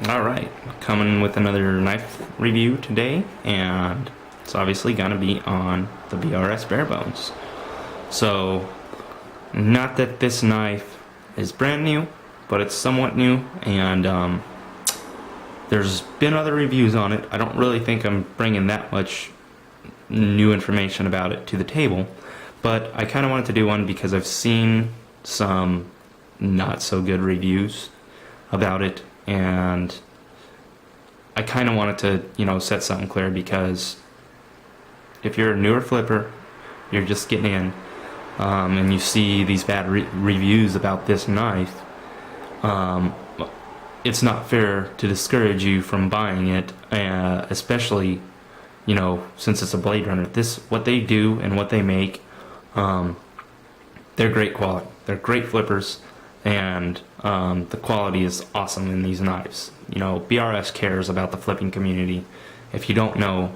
Alright, coming with another knife review today, and it's obviously gonna be on the BRS Barebones. So, not that this knife is brand new, but it's somewhat new, and there's been other reviews on it. I don't really think I'm bringing that much new information about it to the table, but I kind of wanted to do one because I've seen some not so good reviews about it, and I kind of wanted to, set something clear, because if you're a newer flipper, you're just getting in, and you see these bad reviews about this knife, it's not fair to discourage you from buying it, especially, since it's a Blade Runner. What they do and what they make, they're great quality. They're great flippers, and the quality is awesome in these knives. BRS cares about the flipping community. If you don't know,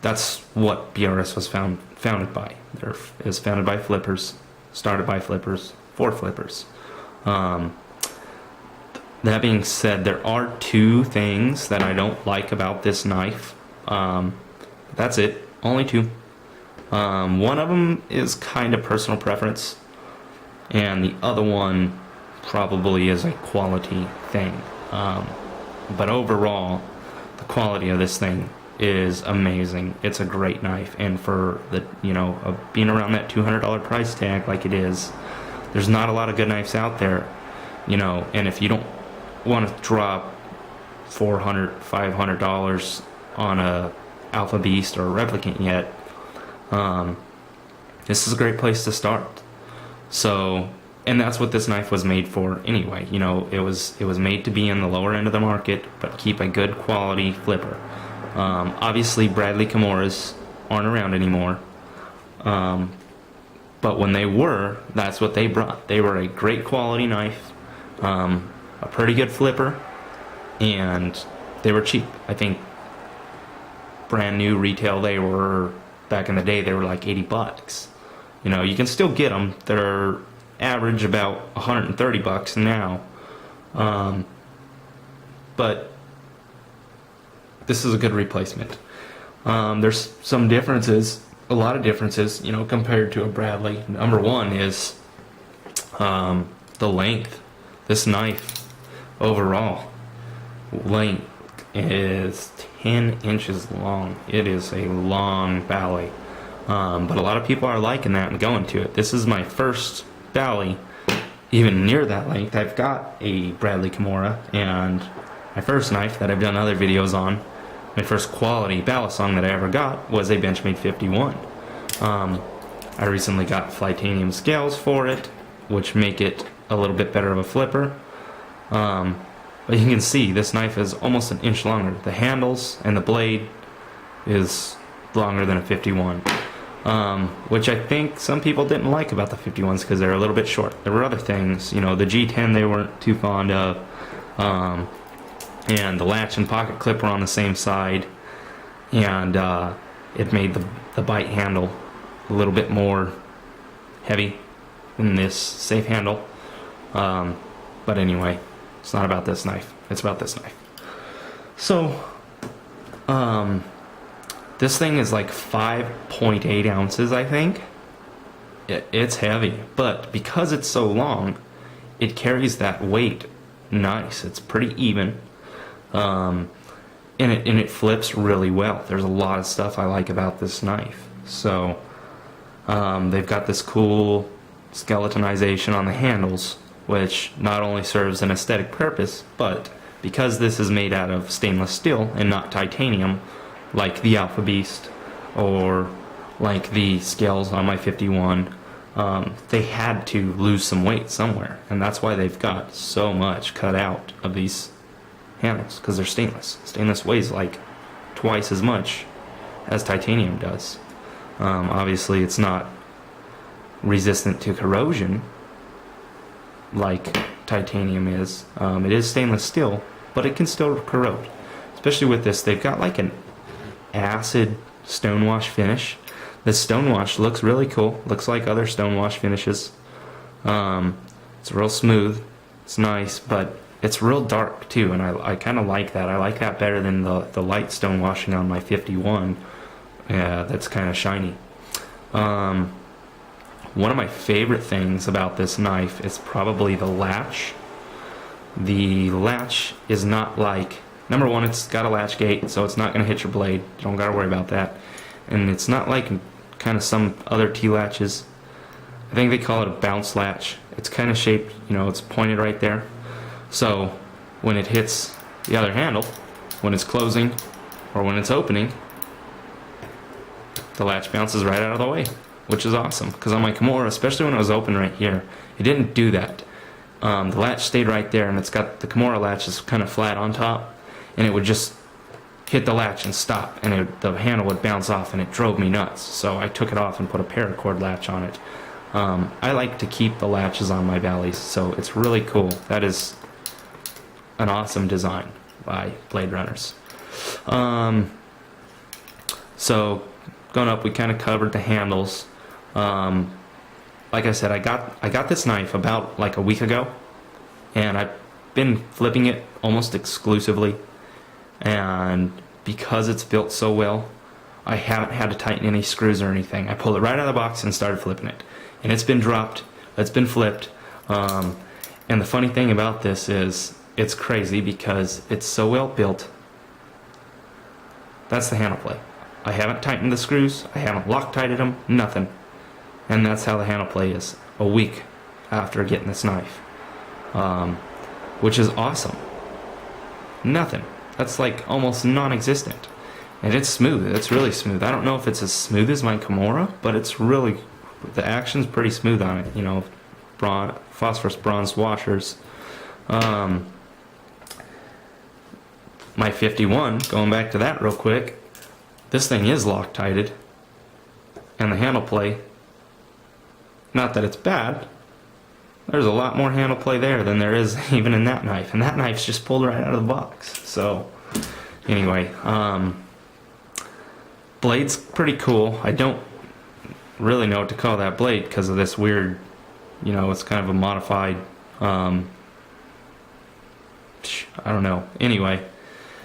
that's what BRS was founded by. It was founded by flippers, started by flippers, for flippers. That being said, there are two things that I don't like about this knife. That's it, only two. One of them is kind of personal preference, and the other one probably is a quality thing. But overall, the quality of this thing is amazing. It's a great knife, and for the being around that $200 price tag like it is, there's not a lot of good knives out there, and if you don't want to drop $400, $500 on a Alpha Beast or a Replicant yet, this is a great place to start. So, and that's what this knife was made for anyway. It was made to be in the lower end of the market, but keep a good quality flipper. Obviously, Bradley Kimuras aren't around anymore, but when they were, that's what they brought. They were a great quality knife, a pretty good flipper, and they were cheap. I think brand new retail, they were, back in the day, they were like $80. You can still get them. They're average about $130 now, but this is a good replacement. There's some differences, a lot of differences, compared to a Bradley. Number one is the length. This knife overall length is 10 inches long. It is a long bally, but a lot of people are liking that and going to it. This is my first bally even near that length. I've got a Bradley Kimura, and my first knife that I've done other videos on, my first quality balisong that I ever got, was a Benchmade 51. I recently got titanium scales for it, which make it a little bit better of a flipper, but you can see this knife is almost an inch longer. The handles and the blade is longer than a 51. Which I think some people didn't like about the 51s because they're a little bit short. There were other things, the G10 they weren't too fond of, and the latch and pocket clip were on the same side, and it made the bite handle a little bit more heavy than this safe handle. But anyway, it's not about this knife, it's about this knife. So, this thing is like 5.8 ounces, I think. It's heavy, but because it's so long, it carries that weight nice. It's pretty even, and it flips really well. There's a lot of stuff I like about this knife. So, they've got this cool skeletonization on the handles, which not only serves an aesthetic purpose, but because this is made out of stainless steel and not titanium, like the Alpha Beast or like the scales on my 51, they had to lose some weight somewhere, and that's why they've got so much cut out of these handles, because they're stainless. Stainless weighs like twice as much as titanium does. Obviously it's not resistant to corrosion like titanium is. It is stainless steel, but it can still corrode. Especially with this, they've got like an acid stonewash finish. This stonewash looks really cool. Looks like other stonewash finishes. It's real smooth. It's nice, but it's real dark too, and I kind of like that. I like that better than the light stone washing on my 51. Yeah, that's kind of shiny. One of my favorite things about this knife is probably the latch. The latch is not like, number one, it's got a latch gate, so it's not going to hit your blade. You don't got to worry about that. And it's not like kind of some other T-latches. I think they call it a bounce latch. It's kind of shaped, you know, it's pointed right there. So when it hits the other handle, when it's closing or when it's opening, the latch bounces right out of the way, which is awesome. Because on my Kimura, especially when it was open right here, it didn't do that. The latch stayed right there, and it's got the Kimura latch is kind of flat on top, and it would just hit the latch and stop, and the handle would bounce off, and it drove me nuts. So I took it off and put a paracord latch on it. I like to keep the latches on my Bally's, so it's really cool. That is an awesome design by Blade Runners. So going up, we kind of covered the handles. Like I said, I got this knife about like a week ago, and I've been flipping it almost exclusively. And because it's built so well, I haven't had to tighten any screws or anything. I pulled it right out of the box and started flipping it, and it's been dropped, it's been flipped. And the funny thing about this is it's crazy because it's so well built. That's the handle play. I haven't tightened the screws, I haven't Loctited them, nothing. And that's how the handle play is a week after getting this knife, which is awesome. Nothing. That's like almost non-existent, and it's smooth. It's really smooth. I don't know if it's as smooth as my Kimura, but it's really, the action's pretty smooth on it. You know, phosphorus bronze washers. My 51, going back to that real quick, this thing is Loctited, and the handle play, not that it's bad, there's a lot more handle play there than there is even in that knife, and that knife's just pulled right out of the box. So anyway, blade's pretty cool. I don't really know what to call that blade because of this weird, you know, it's kind of a modified, I don't know. Anyway,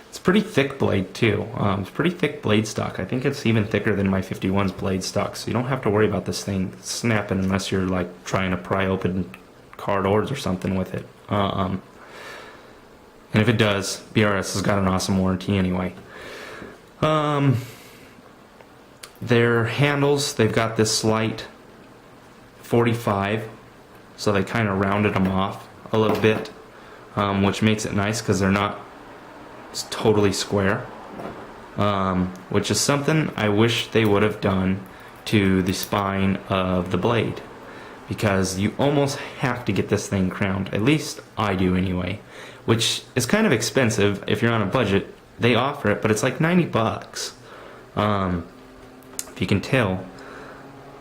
it's pretty thick blade too. It's pretty thick blade stock. I think it's even thicker than my 51's blade stock, so you don't have to worry about this thing snapping unless you're like trying to pry open car doors or something with it. And if it does, BRS has got an awesome warranty anyway. Their handles, they've got this slight 45, so they kind of rounded them off a little bit, which makes it nice because they're not totally square, which is something I wish they would have done to the spine of the blade, because you almost have to get this thing crowned. At least I do anyway, which is kind of expensive if you're on a budget. They offer it, but it's like 90 bucks. If you can tell,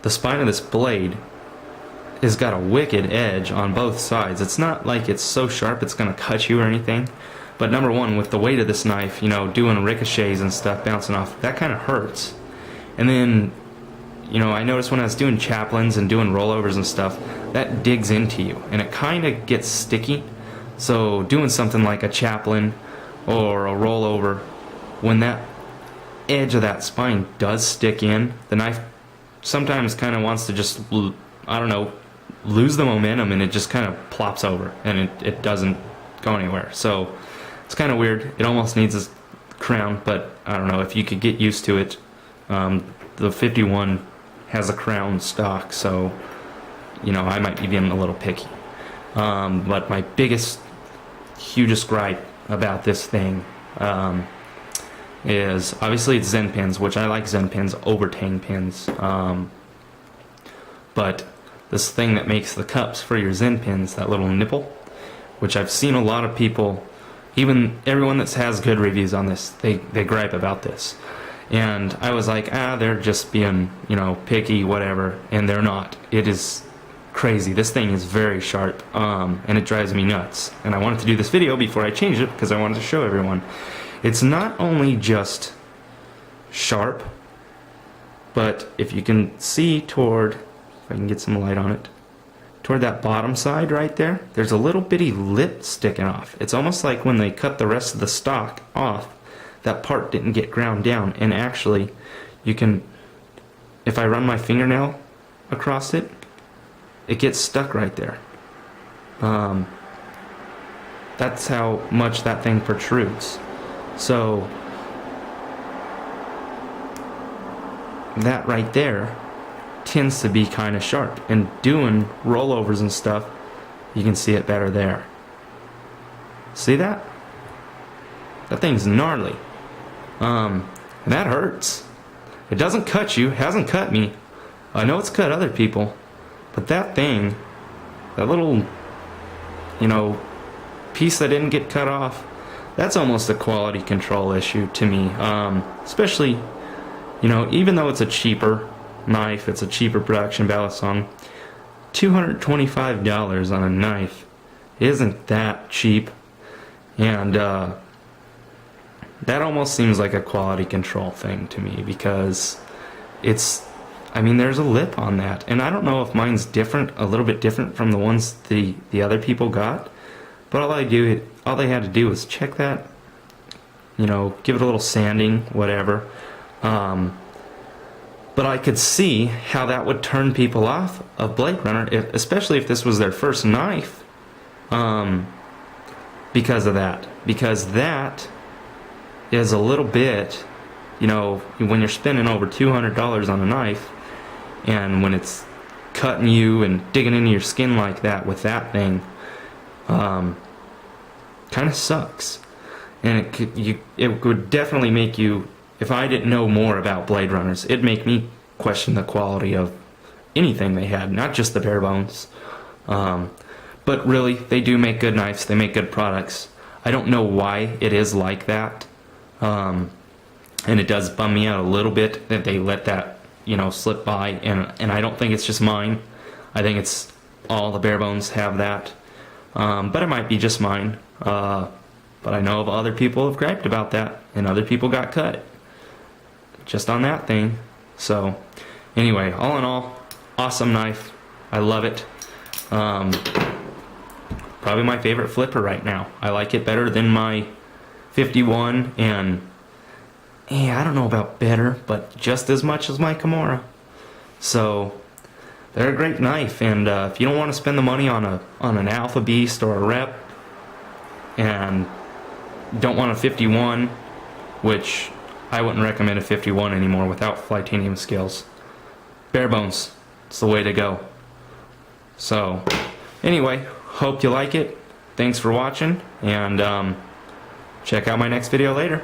the spine of this blade has got a wicked edge on both sides. It's not like it's so sharp it's going to cut you or anything. But number one, with the weight of this knife, you know, doing ricochets and stuff bouncing off, that kind of hurts. And then, you know, I noticed when I was doing chaplains and doing rollovers and stuff, that digs into you, and it kind of gets sticky. So doing something like a chaplain or a rollover, when that edge of that spine does stick in, the knife sometimes kind of wants to just, I don't know, lose the momentum, and it just kind of plops over, and it doesn't go anywhere. So it's kind of weird. It almost needs a crown, but I don't know if you could get used to it. The 51 has a crown stock, so you know I might be being a little picky. But my biggest, hugest gripe about this thing is obviously it's Zen pins, which I like Zen pins over Tang pins. But this thing that makes the cups for your Zen pins, that little nipple, which I've seen a lot of people, even everyone that has good reviews on this, they gripe about this. And I was like, they're just being, you know, picky, whatever, and they're not. It is crazy. This thing is very sharp, and it drives me nuts. And I wanted to do this video before I changed it because I wanted to show everyone. It's not only just sharp, but if you can see toward, if I can get some light on it, toward that bottom side right there, there's a little bitty lip sticking off. It's almost like when they cut the rest of the stock off, that part didn't get ground down. And actually, you can, if I run my fingernail across it, it gets stuck right there. That's how much that thing protrudes. So that right there tends to be kind of sharp, and doing rollovers and stuff, you can see it better there. See that? That thing's gnarly. And that hurts. It doesn't cut you, hasn't cut me. I know it's cut other people, but that thing, that little, you know, piece that didn't get cut off, that's almost a quality control issue to me. Especially, you know, even though it's a cheaper knife, it's a cheaper production balisong, $225 on a knife isn't that cheap. And that almost seems like a quality control thing to me, because it's, I mean, there's a lip on that, and I don't know if mine's different, a little bit different from the ones the other people got, but all they had to do was check that, you know, give it a little sanding, whatever. But I could see how that would turn people off of Blade Runner, especially if this was their first knife, because of that. Because that is a little bit, you know, when you're spending over $200 on a knife, and when it's cutting you and digging into your skin like that with that thing, kind of sucks. And it would definitely make you, if I didn't know more about Blade Runners, it'd make me question the quality of anything they had, not just the Barebones. But really, they do make good knives, they make good products. I don't know why it is like that. And it does bum me out a little bit that they let that, you know, slip by, and I don't think it's just mine. I think it's all the Barebones have that. But it might be just mine. But I know of other people have griped about that, and other people got cut just on that thing. So anyway, all in all, awesome knife. I love it. Probably my favorite flipper right now. I like it better than my 51, and I don't know about better, but just as much as my Kimura. So they're a great knife, and if you don't want to spend the money on an Alpha Beast or a Rep, and don't want a 51, which I wouldn't recommend a 51 anymore without Flytanium scales, Barebones, it's the way to go. So anyway, hope you like it. Thanks for watching, and check out my next video later.